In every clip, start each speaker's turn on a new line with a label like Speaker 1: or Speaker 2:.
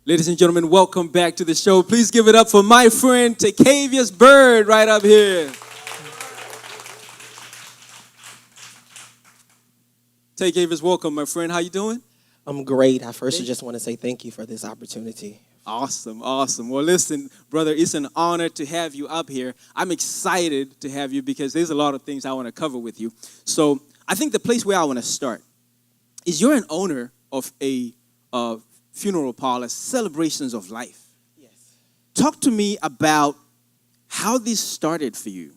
Speaker 1: Ladies and gentlemen, welcome back to the show. Please give it up for my friend Tekeavias Byrd right up here. Tekeavias, welcome, my friend. How you doing?
Speaker 2: I'm great. I first just want to say thank you for this opportunity.
Speaker 1: Awesome. Well, listen, brother, it's an honor to have you up here. I'm excited to have you because there's a lot of things I want to cover with you. So I think the place where I want to start is you're an owner of a funeral parlor, Celebrations of Life.
Speaker 2: Yes.
Speaker 1: Talk to me about how this started for you.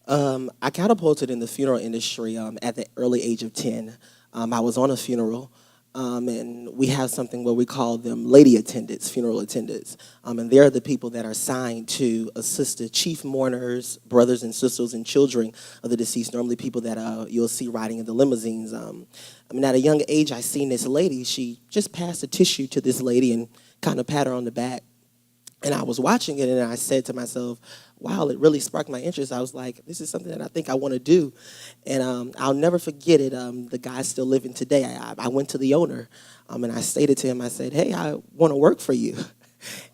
Speaker 2: I catapulted in the funeral industry at the early age of 10. I was on a funeral, and we have something where we call them lady attendants, funeral attendants. And they're the people that are assigned to assist the chief mourners, brothers and sisters and children of the deceased, normally people that you'll see riding in the limousines. At a young age, I seen this lady. She just passed a tissue to this lady and kind of pat her on the back. And I was watching it, and I said to myself, wow, it really sparked my interest. I was like, this is something that I think I want to do. And I'll never forget it. The guy's still living today. I went to the owner, and I stated to him, I said, hey, I want to work for you.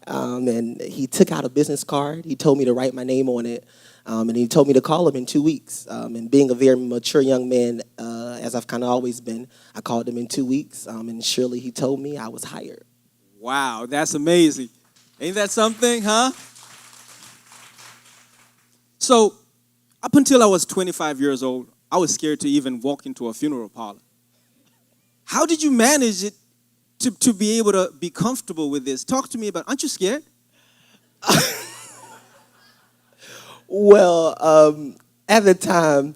Speaker 2: And he took out a business card. He told me to write my name on it, and he told me to call him in 2 weeks. And being a very mature young man, as I've kind of always been, I called him in 2 weeks, and surely he told me I was hired.
Speaker 1: Wow, that's amazing. Ain't that something, huh? So, up until I was 25 years old, I was scared to even walk into a funeral parlor. How did you manage it to be able to be comfortable with this? Talk to me about, aren't you scared?
Speaker 2: Well, at the time,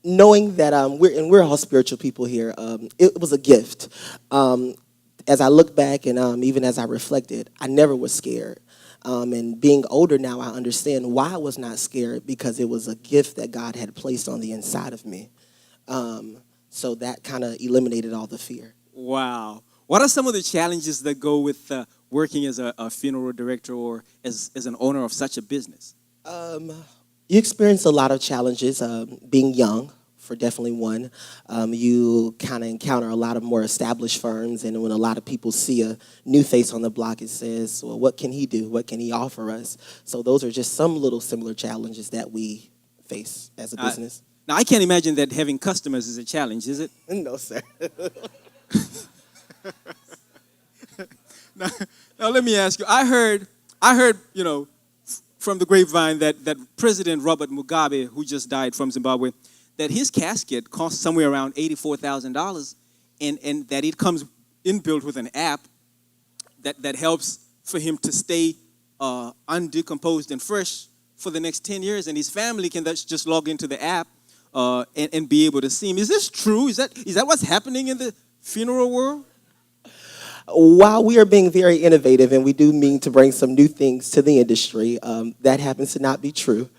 Speaker 2: knowing that we're all spiritual people here, it was a gift. As I look back and even as I reflected, I never was scared. And being older now, I understand why I was not scared, because it was a gift that God had placed on the inside of me. So that kind of eliminated all the fear.
Speaker 1: Wow. What are some of the challenges that go with working as a funeral director or as an owner of such a business?
Speaker 2: You experience a lot of challenges being young. For definitely one. You kind of encounter a lot of more established firms, and when a lot of people see a new face on the block, it says, well, what can he do? What can he offer us? So those are just some little similar challenges that we face as a business.
Speaker 1: Now, I can't imagine that having customers is a challenge, is it?
Speaker 2: No, sir.
Speaker 1: now, let me ask you. I heard, from the grapevine that President Robert Mugabe, who just died from Zimbabwe, that his casket costs somewhere around $84,000, and that it comes inbuilt with an app that helps for him to stay undecomposed and fresh for the next 10 years, and his family can just log into the app and be able to see him. Is this true? Is that what's happening in the funeral world?
Speaker 2: While we are being very innovative and we do mean to bring some new things to the industry, that happens to not be true.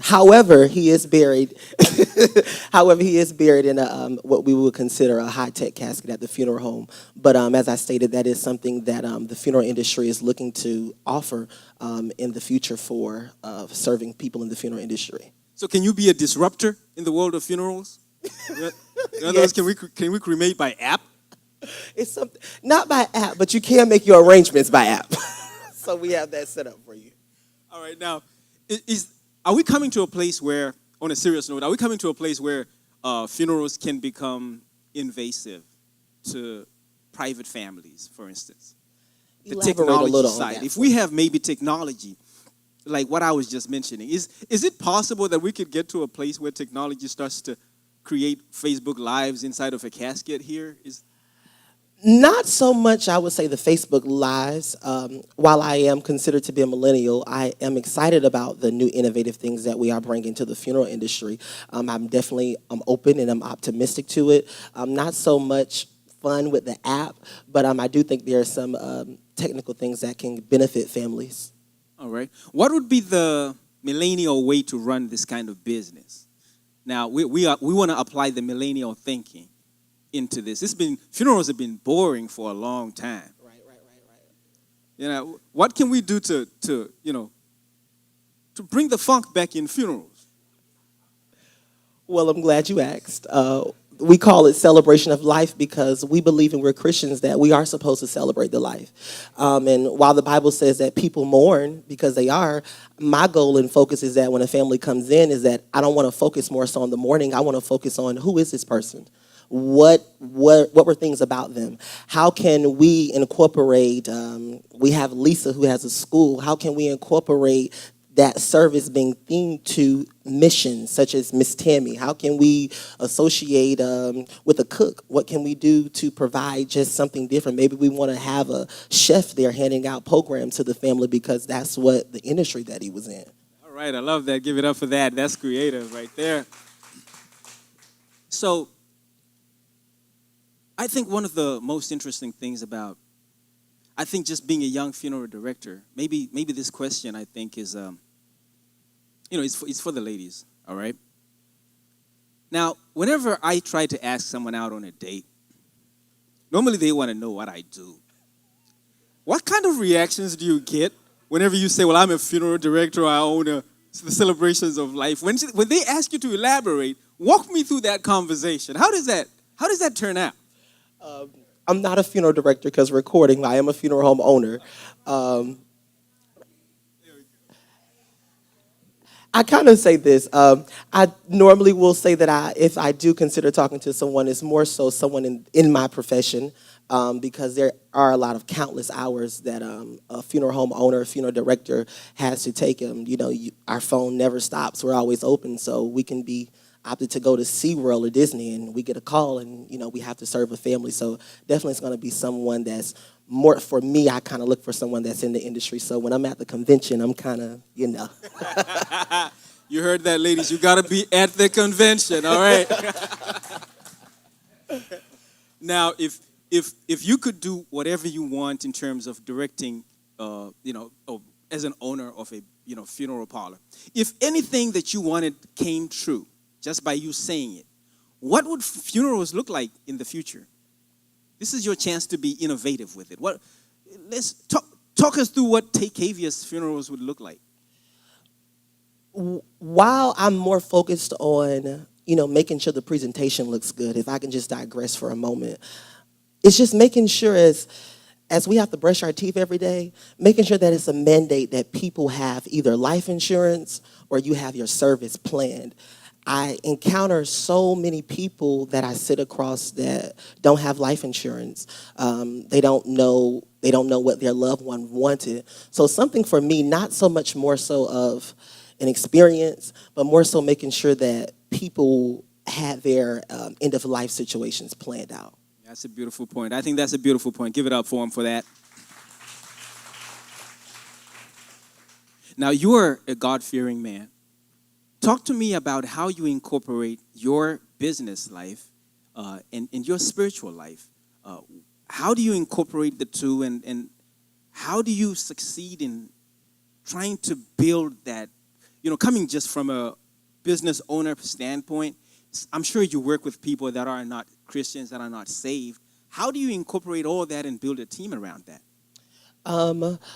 Speaker 2: However, he is buried. He is buried in what we would consider a high-tech casket at the funeral home. But as I stated, that is something that the funeral industry is looking to offer in the future for serving people in the funeral industry.
Speaker 1: So, can you be a disruptor in the world of funerals? In other words, can we cremate by app?
Speaker 2: It's something not by app, but you can make your arrangements by app. So we have that set up for you.
Speaker 1: All right, now, are we coming to a place where, on a serious note, funerals can become invasive to private families, for instance? The technology side. If we have maybe technology, like what I was just mentioning, is it possible that we could get to a place where technology starts to create Facebook Lives inside of a casket here?
Speaker 2: Not so much, I would say, the Facebook Lives. While I am considered to be a millennial, I am excited about the new innovative things that we are bringing to the funeral industry. I'm open and I'm optimistic to it. Not so much fun with the app, but I do think there are some technical things that can benefit families.
Speaker 1: All right. What would be the millennial way to run this kind of business? Now, we want to apply the millennial thinking into this. Funerals have been boring for a long time. Right. What can we do to bring the funk back in funerals?
Speaker 2: Well, I'm glad you asked. we call it celebration of life because we believe, and we're Christians, that we are supposed to celebrate the life. And while the Bible says that people mourn because they are, my goal and focus is that when a family comes in is that I don't want to focus more so on the mourning. I want to focus on who is this person? What were things about them? How can we incorporate, we have Lisa who has a school, how can we incorporate that service being themed to missions such as Miss Tammy? How can we associate with a cook? What can we do to provide just something different? Maybe we want to have a chef there handing out programs to the family because that's what the industry that he was in.
Speaker 1: All right, I love that. Give it up for that. That's creative right there. So I think one of the most interesting things about, I think just being a young funeral director, maybe this question I think is, it's for the ladies, all right? Now, whenever I try to ask someone out on a date, normally they want to know what I do. What kind of reactions do you get whenever you say, well, I'm a funeral director, I own the celebrations of life? When they ask you to elaborate, walk me through that conversation. How does that turn out?
Speaker 2: I'm not a funeral director because recording. I am a funeral home owner. I kind of say this. I normally will say that if I do consider talking to someone, it's more so someone in my profession because there are a lot of countless hours that a funeral home owner, a funeral director has to take. Our phone never stops. We're always open, so we can be opted to go to SeaWorld or Disney, and we get a call, and we have to serve a family. So definitely it's going to be someone that's more, for me, I kind of look for someone that's in the industry. So when I'm at the convention, I'm kind of,
Speaker 1: You heard that, ladies. You got to be at the convention, all right? Now, if you could do whatever you want in terms of directing, as an owner of a, funeral parlor, if anything that you wanted came true, just by you saying it, what would funerals look like in the future? This is your chance to be innovative with it. Let's talk us through what Tekeavias funerals would look like.
Speaker 2: While I'm more focused on, making sure the presentation looks good, if I can just digress for a moment, it's just making sure as we have to brush our teeth every day, making sure that it's a mandate that people have either life insurance or you have your service planned. I encounter so many people that I sit across that don't have life insurance. They don't know what their loved one wanted. So something for me, not so much more so of an experience, but more so making sure that people had their end of life situations planned out.
Speaker 1: That's a beautiful point. I think that's a beautiful point. Give it up for him for that. Now, you're a God-fearing man. Talk to me about how you incorporate your business life and your spiritual life. How do you incorporate the two, and how do you succeed in trying to build that, coming just from a business owner standpoint? I'm sure you work with people that are not Christians, that are not saved. How do you incorporate all that and build a team around that?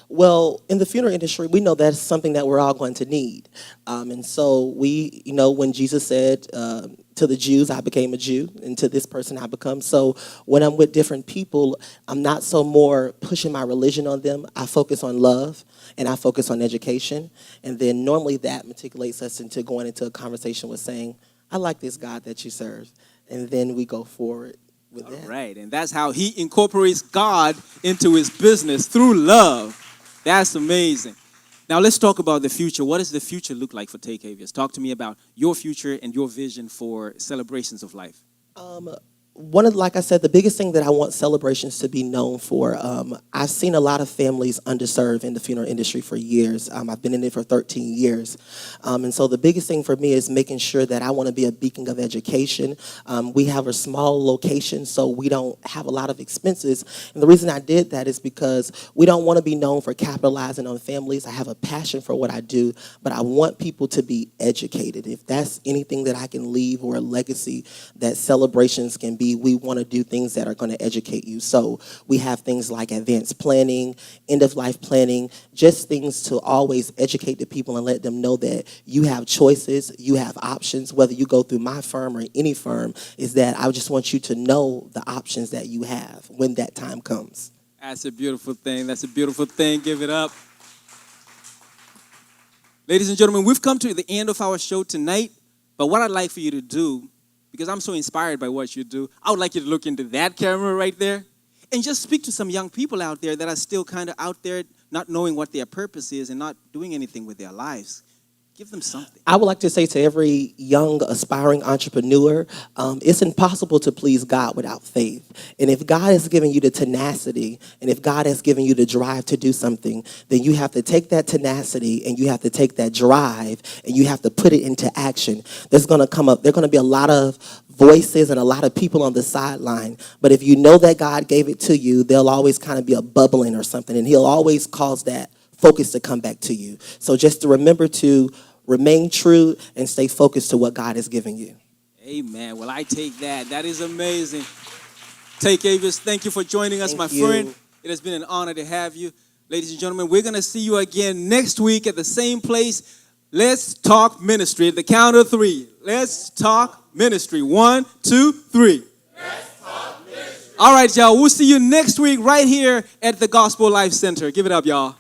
Speaker 2: Well, in the funeral industry, we know that's something that we're all going to need. And so we, when Jesus said to the Jews, I became a Jew, and to this person I become. So when I'm with different people, I'm not so more pushing my religion on them. I focus on love, and I focus on education. And then normally that matriculates us into going into a conversation with saying, I like this God that you serve. And then we go forward. All
Speaker 1: right, and that's how he incorporates God into his business through love. That's amazing. Now let's talk about the future. What does the future look like for Tekeavias? Talk to me about your future and your vision for celebrations of life.
Speaker 2: Like I said, the biggest thing that I want celebrations to be known for, I've seen a lot of families underserved in the funeral industry for years. I've been in it for 13 years. And so the biggest thing for me is making sure that I want to be a beacon of education. We have a small location, so we don't have a lot of expenses. And the reason I did that is because we don't want to be known for capitalizing on families. I have a passion for what I do, but I want people to be educated. If that's anything that I can leave or a legacy, that celebrations can be community, we want to do things that are going to educate you. So we have things like advanced planning, end-of-life planning, just things to always educate the people and let them know that you have choices, you have options, whether you go through my firm or any firm, is that I just want you to know the options that you have when that time comes.
Speaker 1: That's a beautiful thing. That's a beautiful thing. Give it up. Ladies and gentlemen, we've come to the end of our show tonight, but what I'd like for you to do, because I'm so inspired by what you do, I would like you to look into that camera right there and just speak to some young people out there that are still kind of out there not knowing what their purpose is and not doing anything with their lives. Give them something.
Speaker 2: I would like to say to every young, aspiring entrepreneur, it's impossible to please God without faith. And if God has given you the tenacity, and if God has given you the drive to do something, then you have to take that tenacity, and you have to take that drive, and you have to put it into action. There's going to be a lot of voices and a lot of people on the sideline. But if you know that God gave it to you, there'll always kind of be a bubbling or something, and he'll always cause that focus to come back to you. So just to remember to remain true and stay focused to what God has given you.
Speaker 1: Amen. Well, I take that. That is amazing. Tekeavias, thank you for joining us,
Speaker 2: Thank
Speaker 1: my
Speaker 2: you.
Speaker 1: friend. It has been an honor to have you. Ladies and gentlemen, we're going to see you again next week at the same place. Let's talk ministry at the count of 3. Let's talk ministry. 1, 2, 3.
Speaker 3: Let's talk ministry.
Speaker 1: All right, y'all. We'll see you next week right here at the Gospel Life Center. Give it up, y'all.